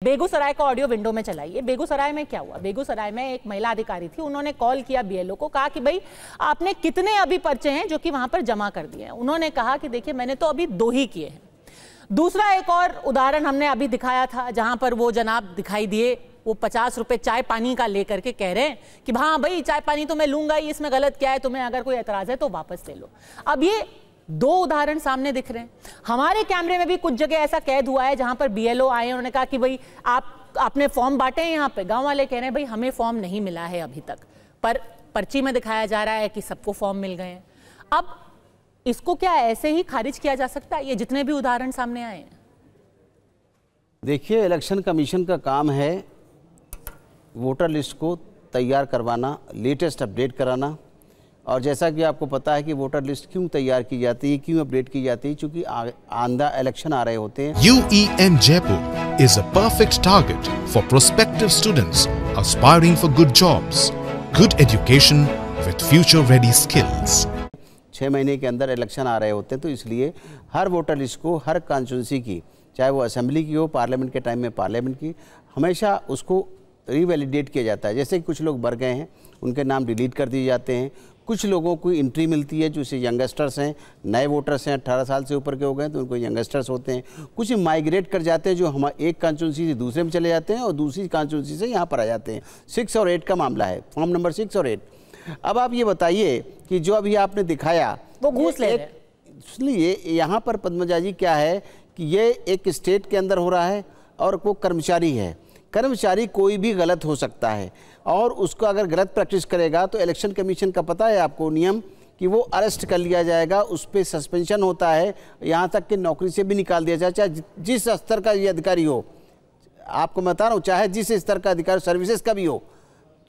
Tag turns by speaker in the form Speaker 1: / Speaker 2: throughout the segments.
Speaker 1: बेगूसराय का audio window में चलाइए। बेगूसराय में क्या हुआ? बेगूसराय में एक महिला अधिकारी थी, उन्होंने कॉल किया बीएलओ को, कहा कि भाई आपने कितने अभी पर्चे हैं जो कि वहां पर जमा कर दिए हैं। उन्होंने कहा कि देखिए मैंने तो अभी 2 ही किए हैं। दूसरा एक और उदाहरण हमने अभी दिखाया था जहां पर वो जनाब दिखाई दिए, वो 50 रुपए चाय पानी का लेकर के कह रहे हैं कि हाँ भाई चाय पानी तो मैं लूंगा ही, इसमें गलत क्या है, तुम्हें अगर कोई एतराज है तो वापस ले लो। अब ये 2 उदाहरण सामने दिख रहे हैं। हमारे कैमरे में भी कुछ जगह ऐसा कैद हुआ है जहां पर बीएलओ आए, उन्होंने कहा कि भाई आपने फॉर्म बांटे हैं। यहाँ पे गांव वाले कह रहे हैं भाई हमें फॉर्म नहीं मिला है अभी तक, पर पर्ची में दिखाया जा रहा है कि सबको फॉर्म मिल गए हैं। अब इसको क्या ऐसे ही खारिज किया जा सकता है? ये जितने भी उदाहरण सामने आए हैं।
Speaker 2: देखिए, इलेक्शन कमीशन का काम है वोटर लिस्ट को तैयार करवाना, लेटेस्ट अपडेट कराना। और जैसा कि आपको पता है कि वोटर लिस्ट क्यों तैयार की जाती है, क्यों अपडेट की जाती है, क्योंकि आंदा इलेक्शन आ रहे होते हैं।
Speaker 3: UEN Jaipur is a perfect target for prospective students aspiring for good jobs, good education with future-ready skills.
Speaker 2: 6 महीने के अंदर इलेक्शन आ रहे होते हैं, तो इसलिए हर वोटर लिस्ट को हर कॉन्स्टिट्यूंसी की, चाहे वो असेंबली की हो, पार्लियामेंट के टाइम में पार्लियामेंट की, हमेशा उसको रिवैलिडेट किया जाता है। जैसे कि कुछ लोग मर गए हैं, उनके नाम डिलीट कर दिए जाते हैं। कुछ लोगों को एंट्री मिलती है जो से यंगस्टर्स हैं, नए वोटर्स हैं, 18 साल से ऊपर के हो गए तो उनको यंगस्टर्स होते हैं। कुछ माइग्रेट कर जाते हैं जो हम एक कॉन्स्टिट्यूंसी से दूसरे में चले जाते हैं और दूसरी कॉन्स्टिट्यूंसी से यहाँ पर आ जाते हैं। 6 और 8 का मामला है, फॉर्म नंबर 6 और 8। अब आप ये बताइए कि जो अभी आपने दिखाया
Speaker 1: वो घूस ले रहे हैं,
Speaker 2: इसलिए यहाँ पर पद्मजा जी क्या है कि ये एक स्टेट के अंदर हो रहा है और वो कर्मचारी है। कर्मचारी कोई भी गलत हो सकता है और उसको अगर गलत प्रैक्टिस करेगा तो इलेक्शन कमीशन का पता है आपको नियम कि वो अरेस्ट कर लिया जाएगा, उस पर सस्पेंशन होता है, यहाँ तक कि नौकरी से भी निकाल दिया जाए, चाहे जिस स्तर का ये अधिकारी हो। आपको मैं बता रहा हूँ, चाहे जिस स्तर का अधिकारी सर्विसेज का भी हो,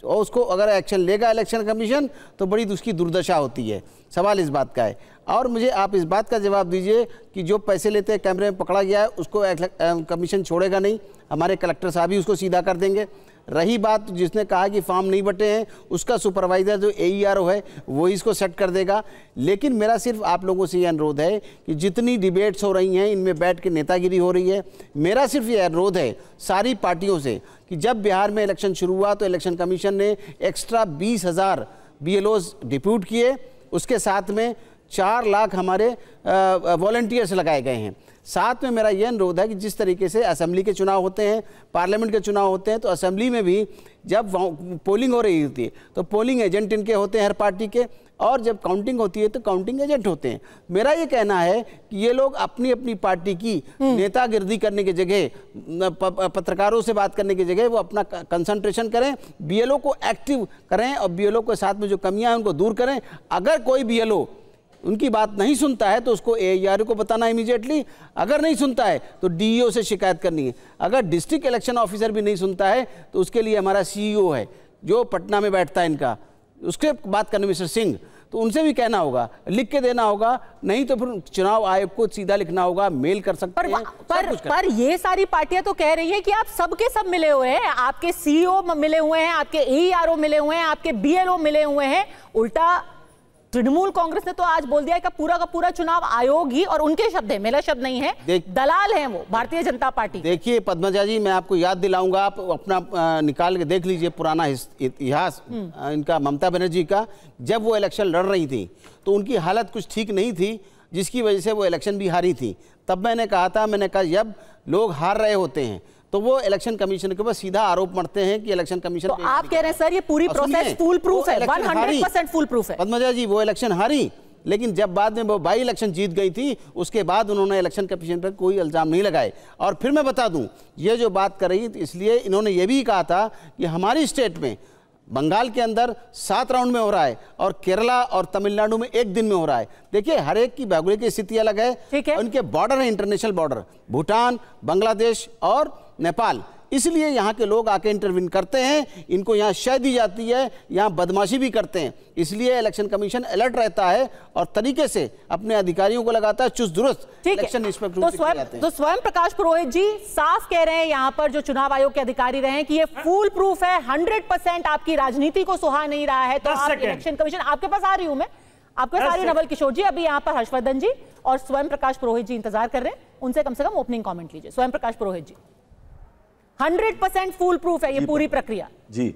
Speaker 2: और उसको अगर एक्शन लेगा इलेक्शन कमीशन तो बड़ी उसकी दुर्दशा होती है। सवाल इस बात का है। और मुझे आप इस बात का जवाब दीजिए कि जो पैसे लेते हैं कैमरे में पकड़ा गया है उसको कमीशन छोड़ेगा नहीं, हमारे कलेक्टर साहब ही उसको सीधा कर देंगे। रही बात जिसने कहा कि फॉर्म नहीं बटे हैं, उसका सुपरवाइज़र जो AERO है वो इसको सेट कर देगा। लेकिन मेरा सिर्फ आप लोगों से ये अनुरोध है कि जितनी डिबेट्स हो रही हैं इनमें बैठ के नेतागिरी हो रही है, मेरा सिर्फ ये अनुरोध है सारी पार्टियों से कि जब बिहार में इलेक्शन शुरू हुआ तो इलेक्शन कमीशन ने एक्स्ट्रा 20,000 BLOs डिप्यूट किए, उसके साथ में 4 लाख हमारे वॉलंटियर्स लगाए गए हैं। साथ में मेरा यह अनुरोध है कि जिस तरीके से असेंबली के चुनाव होते हैं, पार्लियामेंट के चुनाव होते हैं, तो असेंबली में भी जब पोलिंग हो रही होती है तो पोलिंग एजेंट इनके होते हैं हर पार्टी के, और जब काउंटिंग होती है तो काउंटिंग एजेंट होते हैं। मेरा ये कहना है कि ये लोग अपनी अपनी पार्टी की नेतागिरी करने की जगह, पत्रकारों से बात करने की जगह वो अपना कंसंट्रेशन करें, BLO को एक्टिव करें और BLO के साथ में जो कमियां हैं उनको दूर करें। अगर कोई BLO उनकी बात नहीं सुनता है तो उसको AERO को बताना इमीडिएटली, अगर नहीं सुनता है तो DEO से शिकायत करनी है। अगर डिस्ट्रिक्ट इलेक्शन ऑफिसर भी नहीं सुनता है तो उसके लिए हमारा CEO है जो पटना में बैठता है इनका, उसके बात करनी मिस्टर सिंह, तो उनसे भी कहना होगा, लिख के देना होगा, नहीं तो फिर चुनाव आयोग को सीधा लिखना होगा, मेल कर सकते हैं।
Speaker 1: पर ये सारी पार्टियां तो कह रही है कि आप सबके सब मिले हुए हैं, आपके CEO मिले हुए हैं, आपके AERO मिले हुए हैं, आपके BLO मिले हुए हैं। उल्टा तृणमूल कांग्रेस ने तो आज बोल दिया कि पूरा का पूरा चुनाव आयोग ही, और उनके शब्द है, मेरा शब्द नहीं है, दलाल हैं वो भारतीय जनता पार्टी।
Speaker 2: देखिए पद्मजा जी, मैं आपको याद दिलाऊंगा, आप अपना निकाल के देख लीजिए पुराना इतिहास इनका, ममता बनर्जी का। जब वो इलेक्शन लड़ रही थी तो उनकी हालत कुछ ठीक नहीं थी, जिसकी वजह से वो इलेक्शन भी हारी थी। तब मैंने कहा जब लोग हार रहे होते हैं तो वो इलेक्शन कमीशन के ऊपर सीधा आरोप मढ़ते हैं कि इलेक्शन कमीशन।
Speaker 1: तो आप कह रहे हैं सर ये पूरी प्रोसेस फूल प्रूफ है, 100% फूल प्रूफ है।
Speaker 2: पद्मजा जी, वो इलेक्शन हारी, लेकिन जब बाद में वो बाई इलेक्शन जीत गई थी उसके बाद उन्होंने इलेक्शन कमीशन पर कोई इल्जाम नहीं लगाए। और फिर मैं बता दूं, ये जो बात कर रही, इसलिए इन्होंने ये भी कहा था कि हमारी स्टेट में बंगाल के अंदर 7 राउंड में हो रहा है और केरला और तमिलनाडु में 1 दिन में हो रहा है। देखिए हर एक की भौगोलिक स्थिति अलग है, उनके बॉर्डर है, इंटरनेशनल बॉर्डर, भूटान, बांग्लादेश और नेपाल, इसलिए यहाँ के लोग आके इंटरवीन करते हैं, इनको यहाँ शय दी जाती है, यहाँ बदमाशी भी करते हैं। इसलिए इलेक्शन कमीशन अलर्ट रहता है और तरीके से अपने अधिकारियों को लगाता है चुस्त दुरुस्त इलेक्शन इंस्पेक्टर।
Speaker 1: तो स्वयं प्रकाश पुरोहित जी साफ कह रहे हैं यहाँ पर जो चुनाव आयोग के अधिकारी रहे हैं कि ये फूल प्रूफ है, 100% आपकी राजनीति को सुहा नहीं रहा है। तो आप इलेक्शन कमीशन, आपके पास आ रही हूं मैं, आपके सारी नवल किशोर जी, अभी यहाँ पर हर्षवर्धन जी और स्वयं प्रकाश पुरोहित जी इंतजार कर रहे हैं, उनसे कम से कम ओपनिंग कॉमेंट लीजिए। स्वयं प्रकाश पुरोहित जी। 100% फूल प्रूफ है ये पूरी प्रक्रिया।
Speaker 4: जी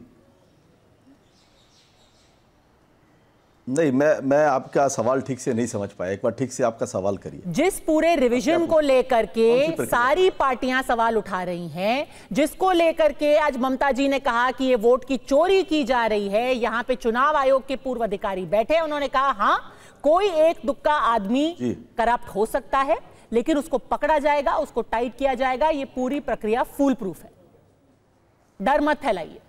Speaker 4: नहीं, मैं आपका सवाल ठीक से नहीं समझ पाया, एक बार ठीक से आपका सवाल करिए।
Speaker 1: जिस पूरे रिवीजन को लेकर के सारी पार्टियां सवाल उठा रही हैं, जिसको लेकर के आज ममता जी ने कहा कि ये वोट की चोरी की जा रही है, यहां पे चुनाव आयोग के पूर्व अधिकारी बैठे, उन्होंने कहा हां कोई एक दुक्का आदमी करप्ट हो सकता है लेकिन उसको पकड़ा जाएगा, उसको टाइट किया जाएगा, ये पूरी प्रक्रिया फूल प्रूफ है, डर मत फैलाइए।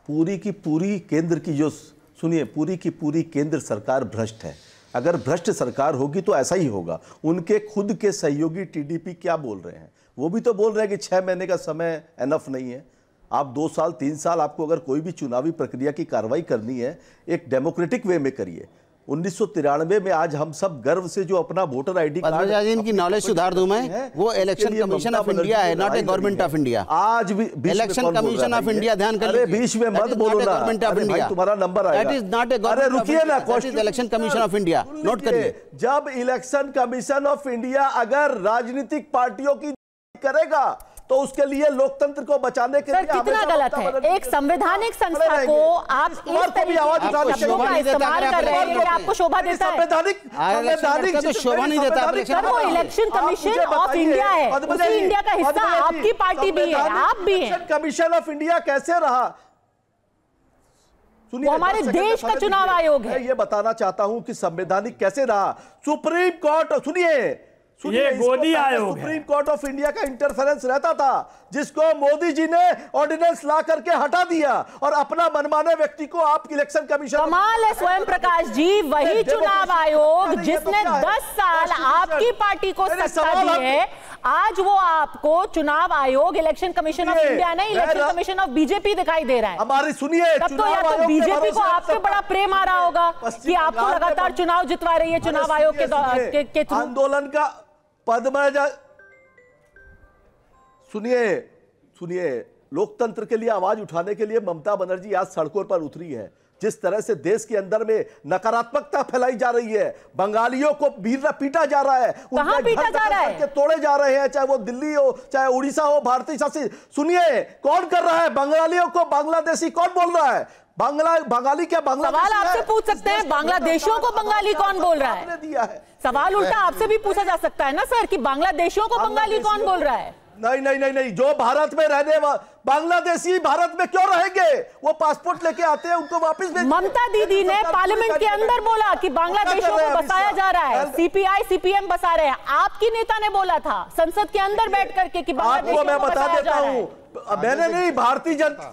Speaker 4: पूरी की पूरी केंद्र की जो सुनिए, पूरी की पूरी केंद्र सरकार भ्रष्ट है। अगर भ्रष्ट सरकार होगी तो ऐसा ही होगा। उनके खुद के सहयोगी टीडीपी क्या बोल रहे हैं? वो भी तो बोल रहे हैं कि 6 महीने का समय एनफ नहीं है। आप 2 साल 3 साल आपको अगर कोई भी चुनावी प्रक्रिया की कार्रवाई करनी है, एक डेमोक्रेटिक वे में करिए। 1993 में आज हम सब गर्व से जो अपना वोटर आईडी कार्ड,
Speaker 2: इनकी नॉलेज सुधार दूं मैं, वो इलेक्शन कमीशन ऑफ इंडिया है, not a government of India.
Speaker 4: आज भी
Speaker 2: इलेक्शन कमीशन ऑफ इंडिया, ध्यान कर
Speaker 4: लीजिए, बीच में मत बोलो ना, अरे भाई तुम्हारा नंबर आएगा।
Speaker 2: That is not a government,
Speaker 4: अरे रुकिए ना,
Speaker 2: election commission of India, note करिए।
Speaker 4: जब इलेक्शन कमीशन ऑफ इंडिया अगर राजनीतिक पार्टियों की करेगा तो उसके लिए लोकतंत्र को बचाने के लिए
Speaker 1: कितना गलत है। एक संवैधानिक संस्था को आप इस तरीके का इस्तेमाल कर रहे हैं, ये आपको शोभा देता है?
Speaker 2: संवैधानिक तो शोभा नहीं देता।
Speaker 1: सर वो इलेक्शन कमीशन ऑफ इंडिया है, उसी इंडिया का हिस्सा आपकी पार्टी भी है, आप भी हैं।
Speaker 4: कमीशन ऑफ इंडिया कैसे रहा?
Speaker 1: वो हमारे देश का चुनाव आयोग है।
Speaker 4: ये बताना चाहता हूं कि संवैधानिक कैसे रहा। सुप्रीम कोर्ट, सुनिए,
Speaker 5: ये मोदी आयोग है।
Speaker 4: सुप्रीम कोर्ट ऑफ इंडिया का इंटरफेरेंस रहता था, जिसको मोदी जी ने ऑर्डिनेंस ला करके हटा दिया और अपना मनमाने व्यक्ति को आप इलेक्शन कमीशन।
Speaker 1: कमाल है स्वयं प्रकाश जी, वही चुनाव आयोग जिसने 10 साल आपकी पार्टी को सत्ता दी है, आज वो आपको चुनाव आयोग, इलेक्शन कमीशन ऑफ इंडिया नहीं, इलेक्शन कमीशन ऑफ बीजेपी दिखाई दे रहा है।
Speaker 4: हमारी सुनिए,
Speaker 1: तब तो या तो बीजेपी को आपसे बड़ा प्रेम आ रहा होगा कि आपको लगातार चुनाव जितवा रही है चुनाव आयोग के थ्रू।
Speaker 4: आंदोलन का पद्मजा, सुनिए, लोकतंत्र के लिए आवाज उठाने के लिए ममता बनर्जी आज सड़कों पर उतरी है। जिस तरह से देश के अंदर में नकारात्मकता फैलाई जा रही है, बंगालियों को पीटा जा रहा है,
Speaker 1: कहां पीटा जा रहा है?
Speaker 4: तोड़े जा रहे हैं, चाहे वो दिल्ली हो, चाहे उड़ीसा हो, भारतीय शासित। सुनिए, कौन कर रहा है? बंगालियों को बांग्लादेशी कौन बोल रहा है? बंगाली क्या बांग्लादेशी?
Speaker 1: सवाल आपसे पूछ सकते हैं, बांग्लादेशियों को बंगाली कौन बोल रहा है?
Speaker 4: दिया है
Speaker 1: सवाल उल्टा आपसे भी पूछा जा सकता है ना सर, कि बांग्लादेशियों को बंगाली कौन बोल रहा है?
Speaker 4: नहीं, जो भारत में रहने बांग्लादेशी भारत में क्यों रहेंगे? वो पासपोर्ट लेके आते हैं, उनको वापस भेज।
Speaker 1: ममता दीदी ने पार्लियामेंट के अंदर बोला कि बांग्लादेशियों को बसाया जा रहा है, सीपीआई सीपीएम बसा रहे हैं। आपकी नेता ने बोला था संसद के अंदर बैठ करके कि
Speaker 4: आपको मैं बता देता हूं, मैंने नहीं, भारतीय जनता,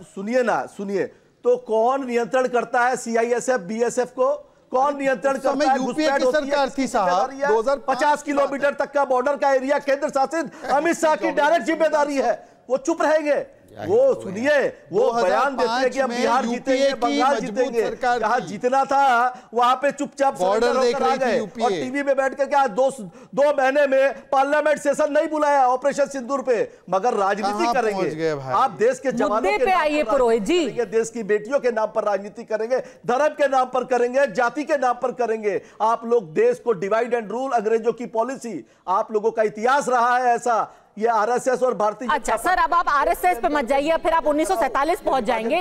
Speaker 4: सुनिए, तो कौन नियंत्रण करता है सीआईएसएफ बीएसएफ को? कौन नियंत्रण करता है?
Speaker 6: यूपीए की सरकार थी साहब,
Speaker 4: 50 किलोमीटर तक का बॉर्डर का एरिया केंद्र शासित अमित शाह की डायरेक्ट जिम्मेदारी है। वो चुप रहेंगे? वो सुनिए, वो बयान देते हैं कि हम बिहार जीतेंगे, बंगाल जीतेंगे। जहां जीतना था वहां पे चुपचाप
Speaker 6: बॉर्डर देख रही थी
Speaker 4: और टीवी में बैठ करके आज 2 महीने में पार्लियामेंट सेशन नहीं बुलाया ऑपरेशन सिंदूर पे, मगर राजनीति करेंगे। आप देश के जवानों के
Speaker 1: आइए पुरोहित जी,
Speaker 4: देश की बेटियों के नाम पर राजनीति करेंगे, धर्म के नाम पर करेंगे, जाति के नाम पर करेंगे। आप लोग देश को डिवाइड एंड रूल, अंग्रेजों की पॉलिसी, आप लोगों का इतिहास रहा है ऐसा। ये आरएसएस और भारतीय।
Speaker 1: अच्छा सर, अब आप आरएसएस पे मत जाइए, फिर आप 1947 पहुंच जाएंगे।